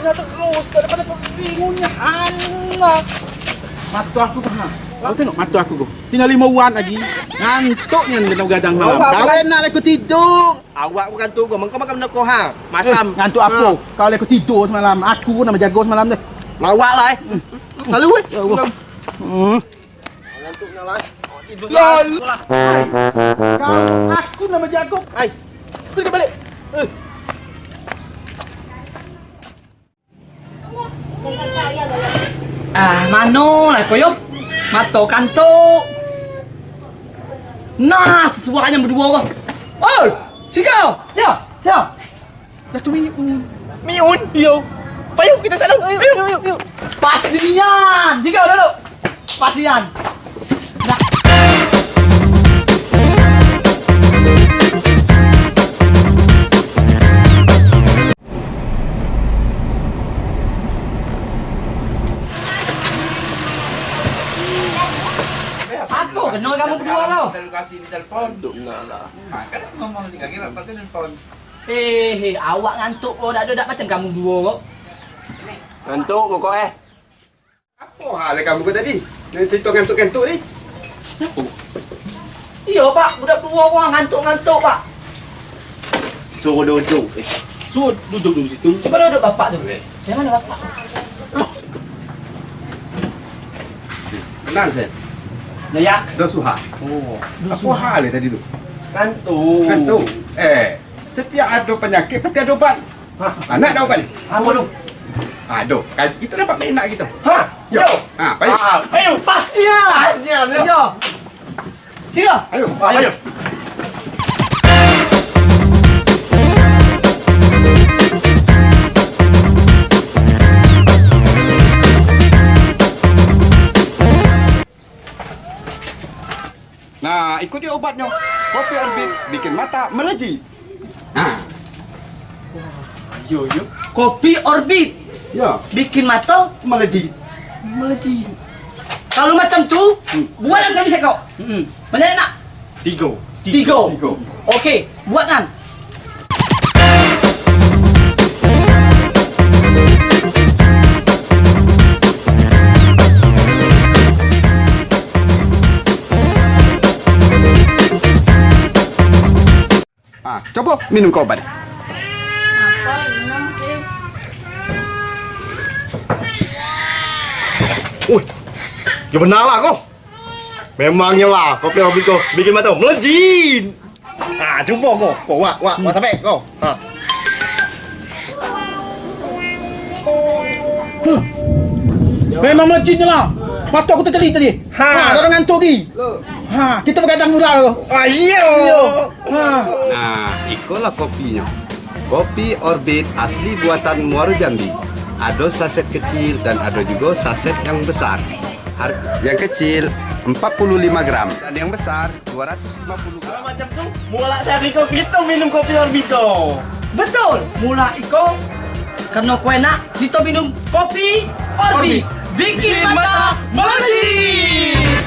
terus daripada bingungnya anak. Mata aku pernah. Kau tengok mata aku kau. Tinggal 5 bulan lagi. Ngantuknya dengan gadang malam. Kalau enak aku tidur. Awak bukan tu kau, mengkau makan benda kau ha. Macam ngantuk aku. Kalau aku tidur semalam, aku nak menjaga semalam tu. lawak lah. Selalu Ngantuknya lah. Lol. Kau aku nak menjaga. Hai. Pergi balik. Mano lah kau yo? Mato kanto. Nah, sesuanya berdua kau. Oh, Sika. Siapa? Dah tu Miun. Miun. Yo. Payung kita sana. Yuk. Pastian. Sika dulu. Pastian. Apa kenal kamu berdua kau? Kita kasih di telefon. Lah. Kan ngomong di kaki pakai telefon. Awak ngantuk kau dak macam kamu dua kau. Ngantuk kau Apa hal kamu kau tadi? Nak cerita ngantuk-ngantuk ni? Iya pak, budak dua orang ngantuk pak. Suruh duduk. Suruh duduk di situ. Coba duduk bapak tu. Yang mana bapak? Kenal saya. Ya. Dah suha. Oh. Apa hal tadi tu? Ngantuk. Ngantuk. Setiap ada penyakit pasti ada ubat. Nak ada ubat ni? Apa tu? Ada. Kita dapat main nak kita. Ha. Yo. Baik. Ayo. Pastian. Yo. Sika. Ayo. Nah, ikut dia obatnya. Kopi Orbit bikin mata melejit. Yo. Kopi Orbit Ya, bikin mata melejit. kalau macam tu buatkan kami sekau. Mana nak? 3. Tiga. Okey, buatkan. Coba minum kau obat. Ya benar lah kau. Memangnya lah kopi Orbit kau bikin mata melejit. Cuba kau. Wah sampai kau. Memang melejitnya lah. Mata aku terkelit tadi. Dah orang ngantuk lagi. Kita bergadang pula tu. Ayo. Itulah kopinya. Kopi Orbit asli buatan Muaro Jambi. Ada saset kecil dan ada juga saset yang besar. Yang kecil 45 gram dan yang besar 250 gram. Macam tu, mula dari kau kita minum kopi Orbit kau. Betul. Mula iko karena kau enak kita minum kopi Orbit. Bikin mata melejit.